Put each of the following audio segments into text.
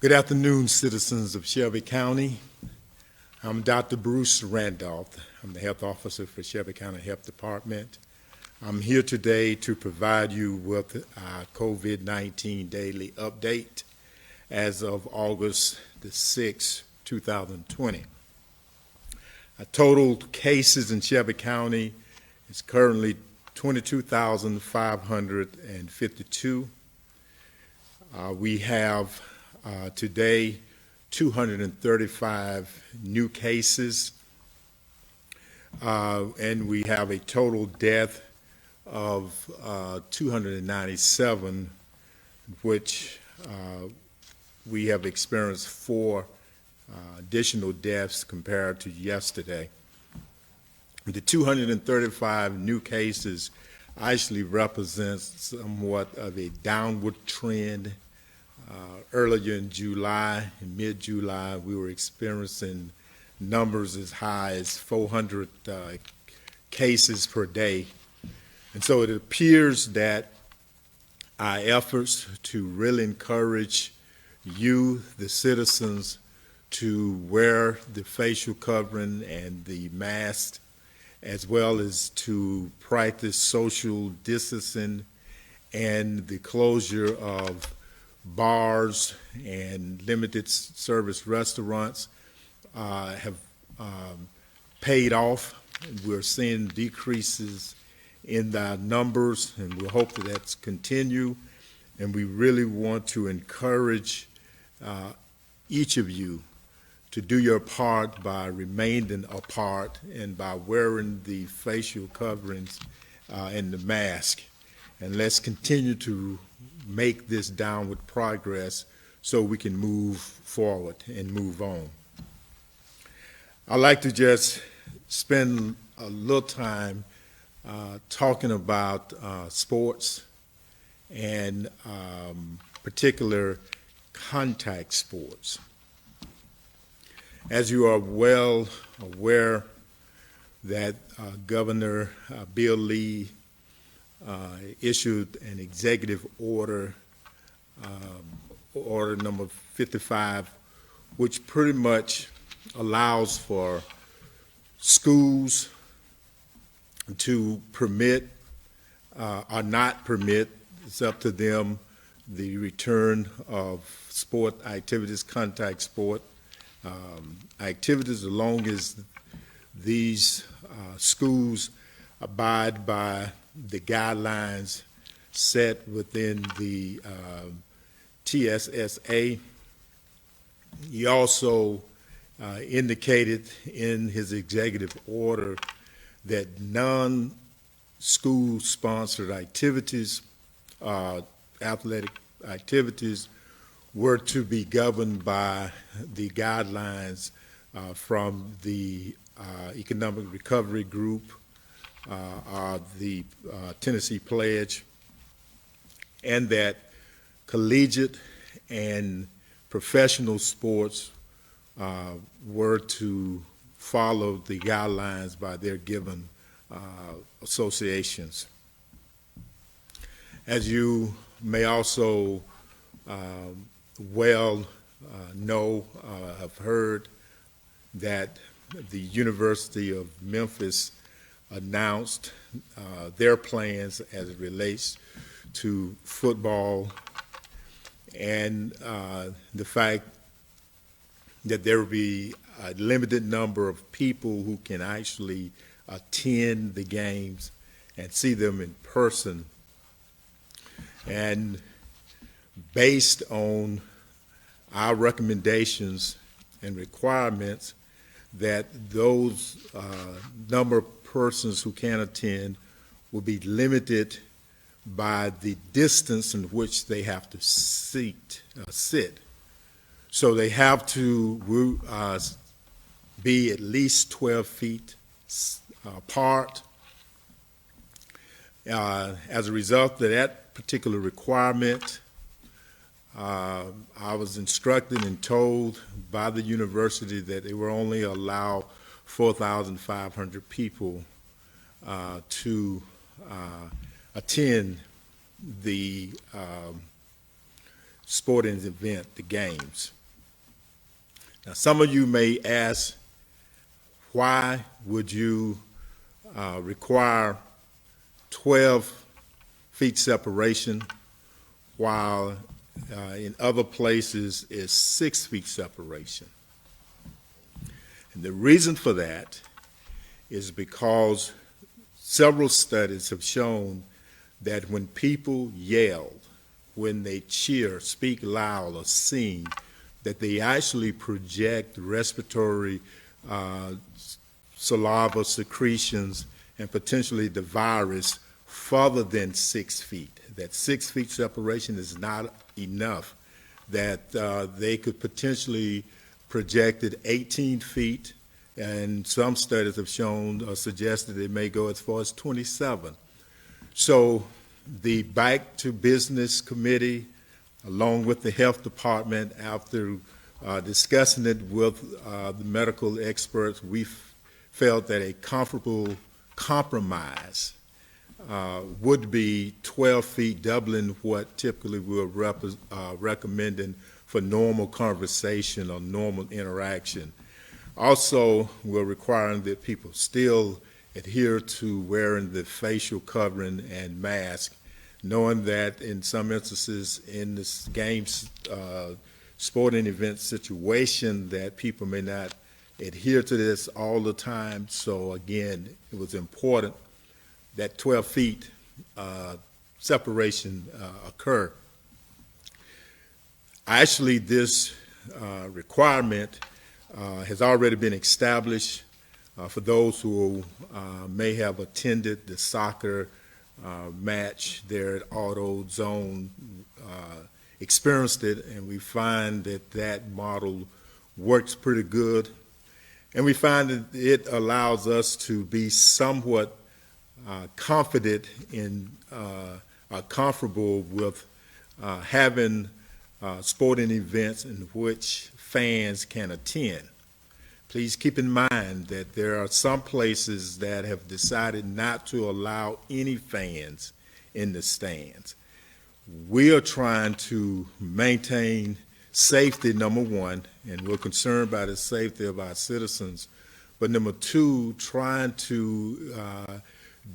Good afternoon, citizens of Shelby County. I'm Dr. Bruce Randolph. I'm the health officer for Shelby County Health Department. I'm here today to provide you with our COVID-19 daily update as of August the 6th, 2020. Our total cases in Shelby County is currently 22,552. We have today 235 new cases, and we have a total death of 297, which we have experienced 4 additional deaths compared to yesterday. The 235 new cases actually represents somewhat of a downward trend. Earlier in July, in mid-July, we were experiencing numbers as high as 400 cases per day. And so it appears that our efforts to really encourage you, the citizens, to wear the facial covering and the mask, as well as to practice social distancing and the closure of bars and limited service restaurants have paid off. We're seeing decreases in the numbers, and we hope that that's continue. And we really want to encourage each of you to do your part by remaining apart and by wearing the facial coverings and the mask. And let's continue to make this downward progress so we can move forward and move on. I'd like to just spend a little time talking about sports and particular contact sports. As you are well aware that Governor Bill Lee issued an executive order, order number 55, which pretty much allows for schools to permit or not permit, it's up to them, the return of sport activities, contact sport activities, as long as these schools abide by the guidelines set within the TSSA. He also indicated in his executive order that non-school sponsored activities, athletic activities, were to be governed by the guidelines from the Economic Recovery Group, the Tennessee Pledge, and that collegiate and professional sports were to follow the guidelines by their given associations. As you may also have heard that the University of Memphis announced their plans as it relates to football, and the fact that there will be a limited number of people who can actually attend the games and see them in person. And based on our recommendations and requirements, that those number of persons who can attend will be limited by the distance in which they have to sit. So they have to be at least 12 feet apart. As a result of that particular requirement, I was instructed and told by the university that they will only allow 4,500 people to attend the sporting event, the games. Now, some of you may ask, why would you require 12 feet separation while in other places is 6 feet separation? And the reason for that is because several studies have shown that when people yell, when they cheer, speak loud, or sing, that they actually project respiratory saliva secretions and potentially the virus further than 6 feet. That 6 feet separation is not enough, that they could potentially project it 18 feet, and some studies have shown or suggested it may go as far as 27. So the Back to Business Committee, along with the Health Department, after discussing it with the medical experts, we felt that a comfortable compromise would be 12 feet, doubling what typically we're recommending for normal conversation or normal interaction. Also, we're requiring that people still adhere to wearing the facial covering and mask, knowing that in some instances in this games, sporting event situation, that people may not adhere to this all the time. So again, it was important that 12 feet separation occur. Actually, this requirement has already been established for those who may have attended the soccer match there at Auto Zone, experienced it, and we find that that model works pretty good. And we find that it allows us to be somewhat confident in, comfortable with having sporting events in which fans can attend. Please keep in mind that there are some places that have decided not to allow any fans in the stands. We are trying to maintain safety, number one, and we're concerned about the safety of our citizens. But number two, trying to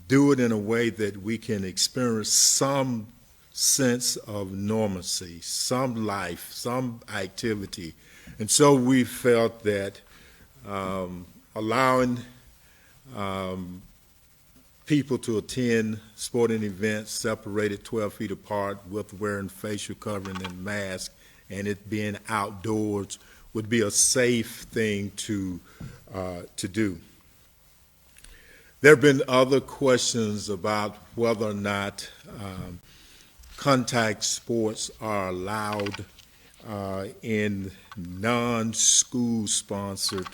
do it in a way that we can experience some sense of normalcy, some life, some activity. And so we felt that allowing people to attend sporting events separated 12 feet apart with wearing facial covering and mask, and it being outdoors would be a safe thing to do. There have been other questions about whether or not contact sports are allowed in non-school sponsored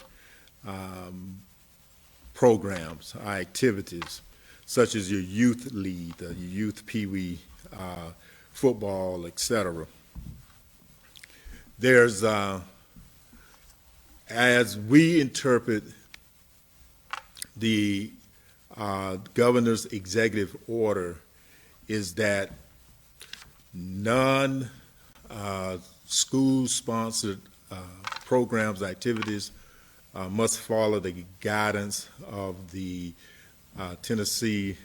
programs, activities, such as your youth league, your youth peewee football, etc. There's, as we interpret the governor's executive order, is that non-school-sponsored programs, activities must follow the guidance of the Tennessee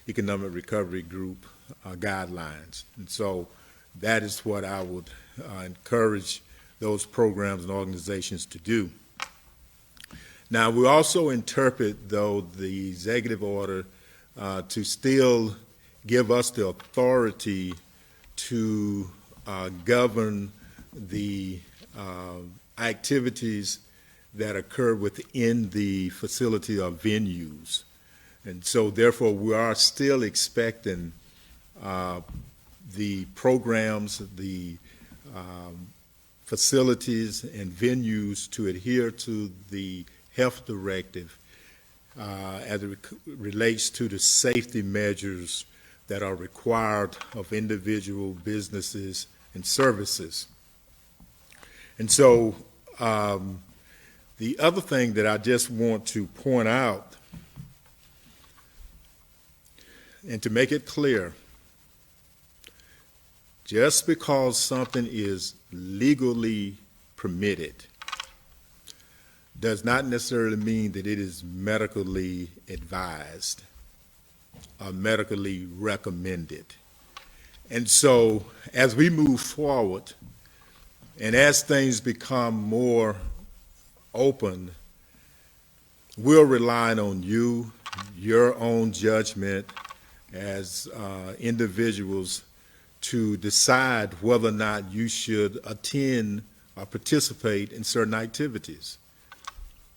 Economic Recovery Group guidelines. And so that is what I would encourage those programs and organizations to do. Now, we also interpret, though, the executive order to still give us the authority to govern the activities that occur within the facility or venues. And so, therefore, we are still expecting the programs, the facilities and venues to adhere to the health directive as it relates to the safety measures that are required of individual businesses and services. And so the other thing that I just want to point out, and to make it clear, Just because something is legally permitted does not necessarily mean that it is medically advised or medically recommended. And so as we move forward and as things become more open, we're relying on you, your own judgment as individuals to decide whether or not you should attend or participate in certain activities.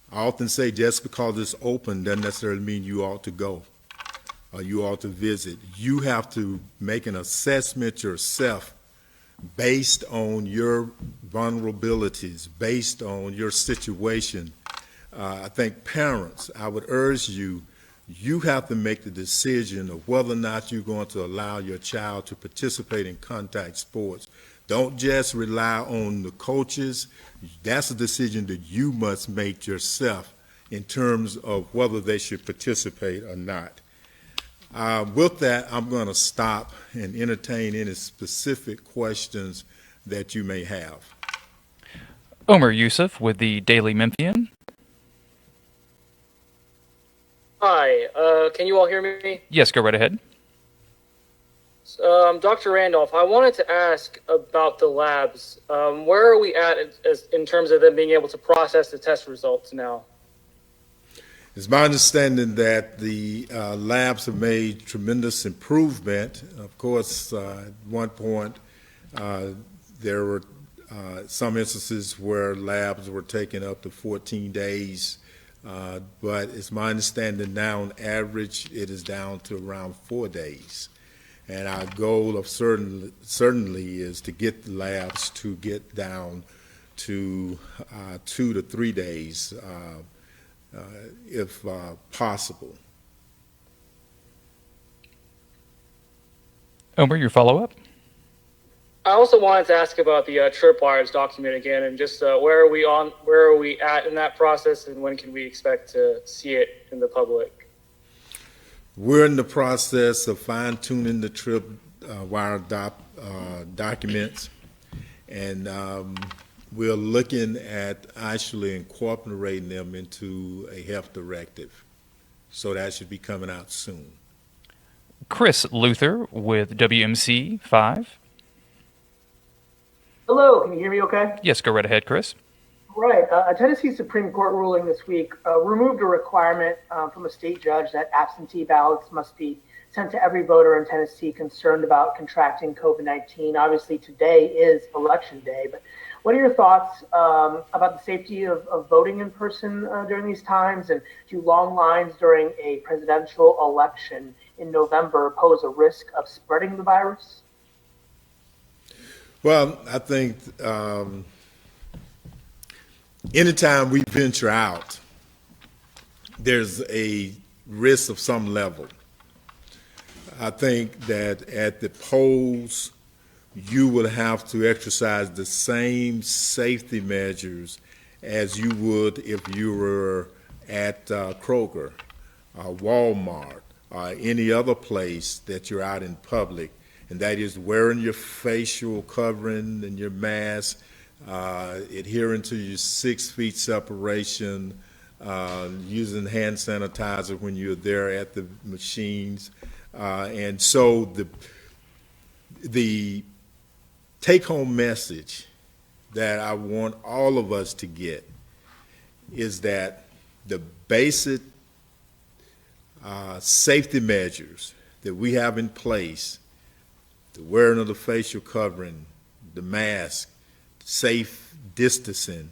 I often say just because it's open doesn't necessarily mean you ought to go or you ought to visit. You have to make an assessment yourself based on your vulnerabilities, based on your situation. I think parents, I would urge you, you have to make the decision of whether or not you're going to allow your child to participate in contact sports. Don't just rely on the coaches. That's a decision that you must make yourself in terms of whether they should participate or not. With that, I'm going to stop and entertain any specific questions that you may have. Omer Yusuf with the Daily Memphian. Hi, can you all hear me? Yes, go right ahead. Dr. Randolph, I wanted to ask about the labs. Where are we at in terms of them being able to process the test results now? It's my understanding that the labs have made tremendous improvement. Of course, at one point, there were some instances where labs were taking up to 14 days, but it's my understanding now on average it is down to around 4 days. And our goal of certainly is to get the labs to get down to 2 to 3 days, if possible. Omer, your follow-up? I also wanted to ask about the tripwires document again, and just where are we at in that process, and when can we expect to see it in the public? We're in the process of fine-tuning the tripwire documents, and we're looking at actually incorporating them into a health directive. So that should be coming out soon. Chris Luther with WMC 5. Hello, can you hear me okay? Yes, go right ahead, Chris. Right. A Tennessee Supreme Court ruling this week removed a requirement from a state judge that absentee ballots must be sent to every voter in Tennessee concerned about contracting COVID-19. Obviously, today is election day, but what are your thoughts about the safety of voting in person during these times? And do long lines during a presidential election in November pose a risk of spreading the virus? Well, I think anytime we venture out, there's a risk of some level. I think that at the polls, you will have to exercise the same safety measures as you would if you were at Kroger, Walmart, or any other place that you're out in public, and that is wearing your facial covering and your mask, adhering to your 6 feet separation, using hand sanitizer when you're there at the machines. And so the take-home message that I want all of us to get is that the basic safety measures that we have in place, the wearing of the facial covering, the mask, safe distancing,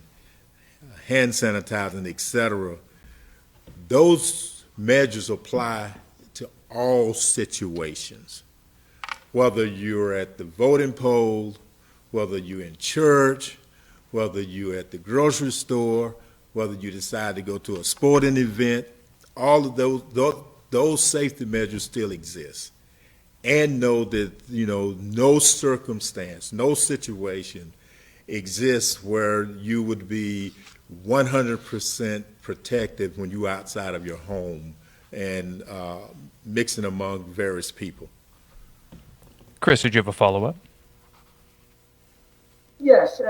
hand sanitizing, etc., those measures apply to all situations. Whether you're at the voting poll, whether you're in church, whether you're at the grocery store, whether you decide to go to a sporting event, all of those safety measures still exist. And know that, no circumstance, no situation exists where you would be 100% protected when you're outside of your home and mixing among various people. Chris, did you have a follow-up? Yes,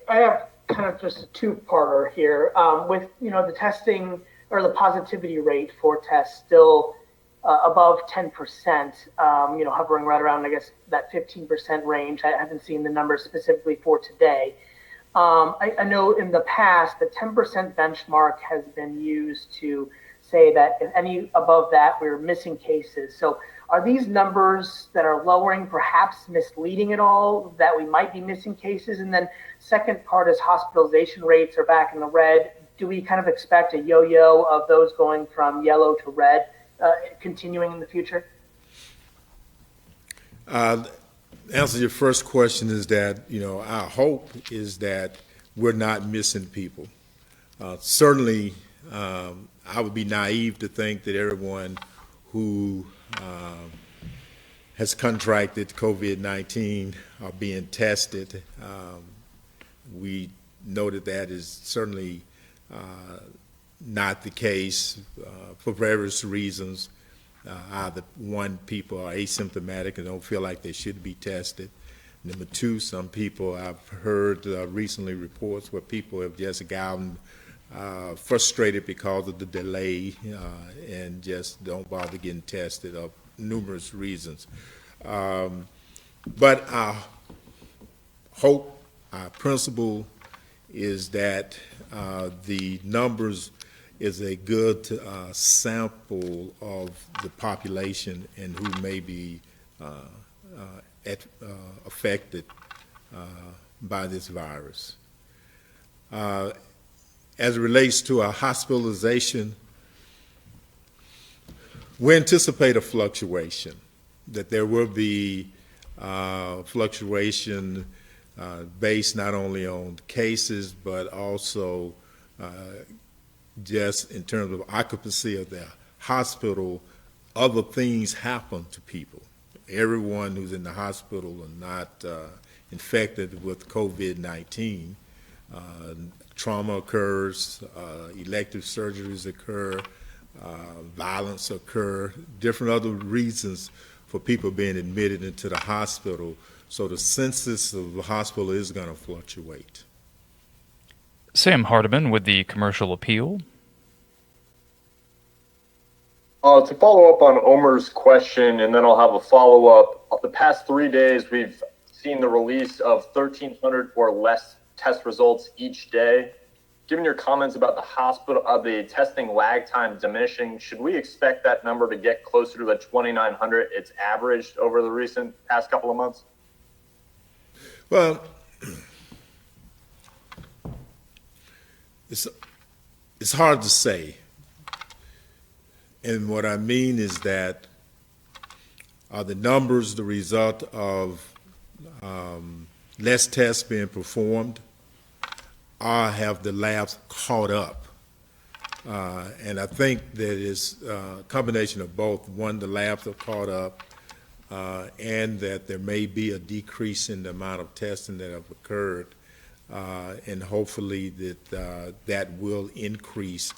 I have kind of just a two-parter here. With the testing or the positivity rate for tests still above 10%, hovering right around, I guess, that 15% range. I haven't seen the numbers specifically for today. I know in the past, the 10% benchmark has been used to say that if any above that, we're missing cases. So are these numbers that are lowering perhaps misleading at all, that we might be missing cases? And then second part is hospitalization rates are back in the red. Do we kind of expect a yo-yo of those going from yellow to red continuing in the future? Answer to your first question is that, our hope is that we're not missing people. Certainly, I would be naive to think that everyone who has contracted COVID-19 are being tested. We know that is certainly not the case for various reasons. Either one, people are asymptomatic and don't feel like they should be tested. Number two, some people, I've heard recently reports where people have just gotten frustrated because of the delay and just don't bother getting tested of numerous reasons. But our hope, our principle is that the numbers is a good sample of the population and who may be affected by this virus. As it relates to a hospitalization, we anticipate a fluctuation, that there will be fluctuation based not only on cases, but also just in terms of occupancy of the hospital. Other things happen to people. Everyone who's in the hospital are not infected with COVID-19. Trauma occurs, elective surgeries occur, violence occur, different other reasons for people being admitted into the hospital. So the census of the hospital is going to fluctuate. Sam Hardiman with the Commercial Appeal. To follow up on Omer's question, and then I'll have a follow-up. The past 3 days, we've seen the release of 1,300 or less test results each day. Given your comments about the testing lag time diminishing, should we expect that number to get closer to the 2,900 it's averaged over the past couple of months? Well, it's hard to say. And what I mean is that are the numbers the result of less tests being performed, or have the labs caught up? And I think that it's a combination of both. One, the labs have caught up, and that there may be a decrease in the amount of testing that have occurred, and hopefully that will increase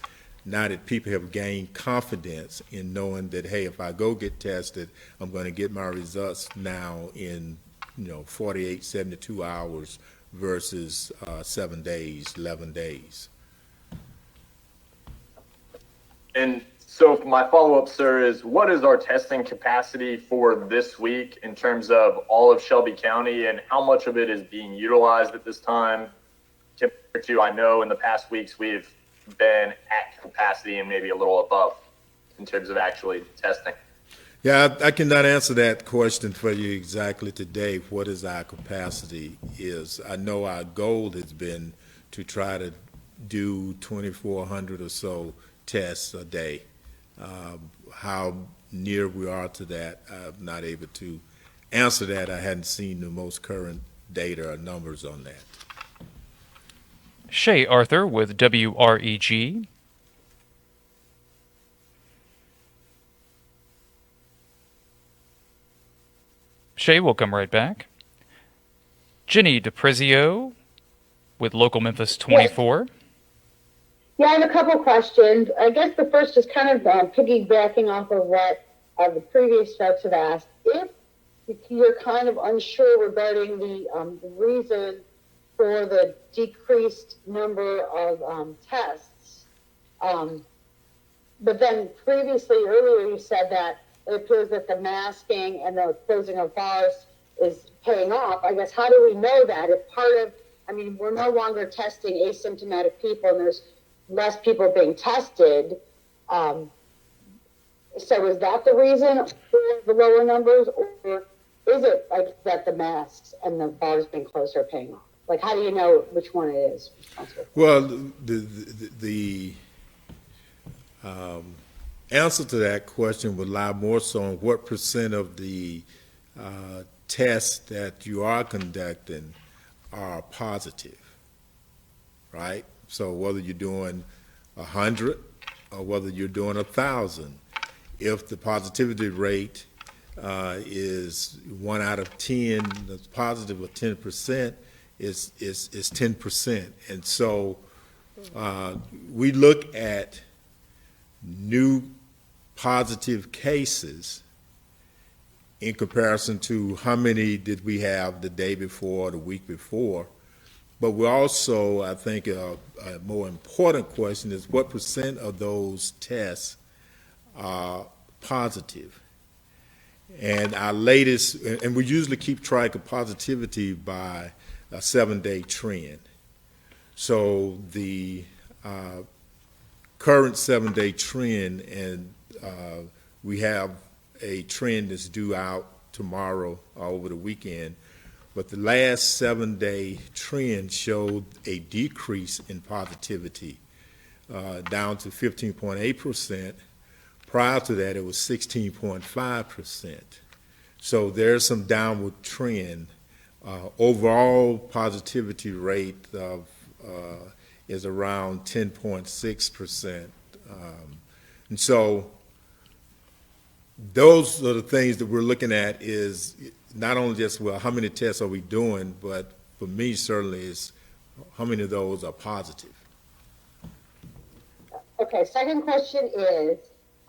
now that people have gained confidence in knowing that, hey, if I go get tested, I'm going to get my results now in 48, 72 hours versus 7 days, 11 days. And so my follow-up, sir, is what is our testing capacity for this week in terms of all of Shelby County, and how much of it is being utilized at this time compared to, I know in the past weeks we've been at capacity and maybe a little above in terms of actually testing? Yeah, I cannot answer that question for you exactly today. What is our capacity is? I know our goal has been to try to do 2,400 or so tests a day. How near we are to that, I'm not able to answer that. I hadn't seen the most current data or numbers on that. Shay Arthur with WREG. Shay will come right back. Jenny DePrizio with Local Memphis 24. Yeah, I have a couple questions. I guess the first is kind of piggybacking off of what the previous folks have asked. If you're kind of unsure regarding the reason for the decreased number of tests. But then previously, earlier, you said that it appears that the masking and the closing of bars is paying off. I guess, how do we know that? If part of, I mean, we're no longer testing asymptomatic people and there's less people being tested. So is that the reason for the lower numbers, or is it like that the masks and the bars being closed are paying off? Like, how do you know which one it is responsible? Well, the answer to that question would lie more so on what percent of the tests that you are conducting are positive, right? So whether you're doing 100 or whether you're doing 1,000, if the positivity rate is 1 out of 10 that's positive, or 10%, is 10%. And so we look at new positive cases in comparison to how many did we have the day before or the week before. But we also, I think, a more important question is what percent of those tests are positive. And our latest, and we usually keep track of positivity by a 7-day trend. So the current 7-day trend, and we have a trend that's due out tomorrow or over the weekend, but the last 7-day trend showed a decrease in positivity down to 15.8%. Prior to that, it was 16.5%. So there's some downward trend. Overall positivity rate of, is around 10.6%. And so those are the things that we're looking at, is not only just, well, how many tests are we doing, but for me, certainly, is how many of those are positive. Okay, second question is,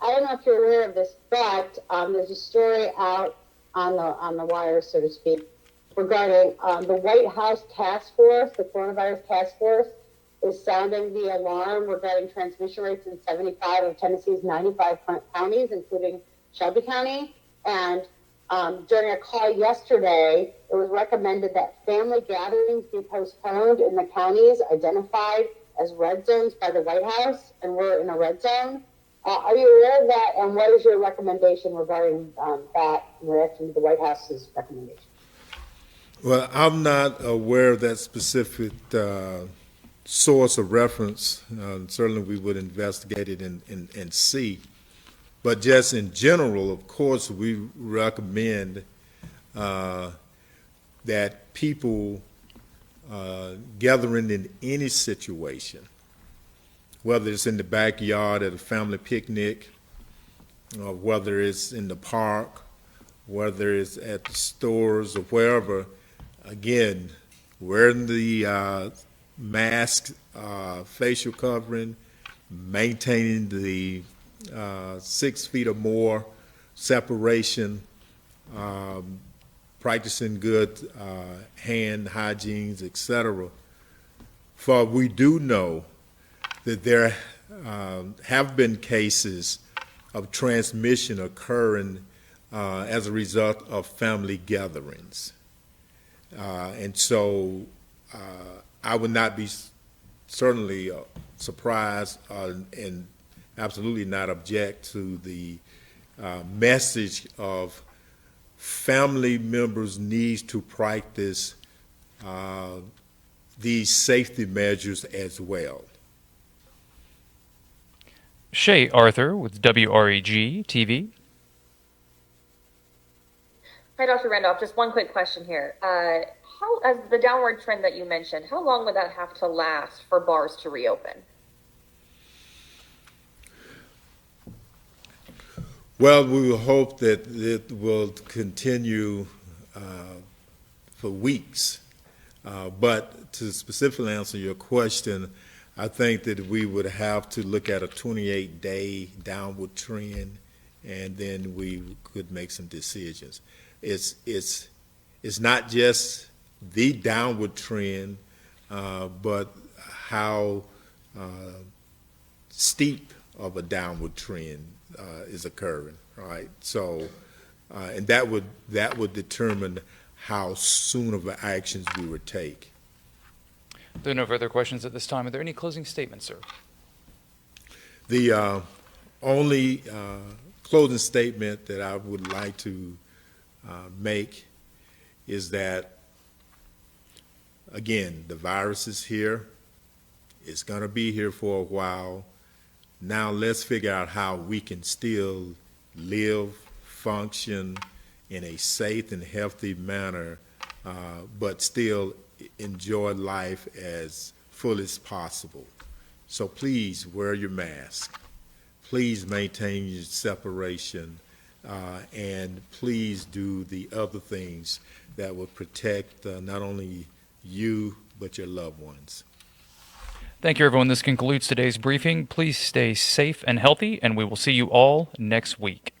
I don't know if you're aware of this, but there's a story out on the wire, so to speak, regarding the White House task force, the coronavirus task force, is sounding the alarm regarding transmission rates in 75 of Tennessee's 95 counties, including Shelby County. And during a call yesterday, it was recommended that family gatherings be postponed in the counties identified as red zones by the White House, and we're in a red zone. Are you aware of that, and what is your recommendation regarding that in relation to the White House's recommendation? Well, I'm not aware of that specific source of reference. Certainly we would investigate it and see. But just in general, of course, we recommend that people gathering in any situation, whether it's in the backyard at a family picnic, or whether it's in the park, whether it's at the stores or wherever, again, wearing the mask, facial covering, maintaining the 6 feet or more separation, practicing good hand hygienes, etc. For we do know that there have been cases of transmission occurring as a result of family gatherings. And so I would not be certainly surprised and absolutely not object to the message of family members need to practice these safety measures as well. Shay Arthur with WREG-TV. Hi, Dr. Randolph. Just one quick question here. As the downward trend that you mentioned, how long would that have to last for bars to reopen? Well, we will hope that it will continue for weeks. But to specifically answer your question, I think that we would have to look at a 28-day downward trend, and then we could make some decisions. It's not just the downward trend, but how steep of a downward trend is occurring, right? So, and that would determine how soon of actions we would take. There are no further questions at this time. Are there any closing statements, sir? The only closing statement that I would like to make is that, again, the virus is here. It's going to be here for a while. Now let's figure out how we can still live, function in a safe and healthy manner, but still enjoy life as full as possible. So please wear your mask. Please maintain your separation, and please do the other things that will protect not only you, but your loved ones. Thank you, everyone. This concludes today's briefing. Please stay safe and healthy, and we will see you all next week.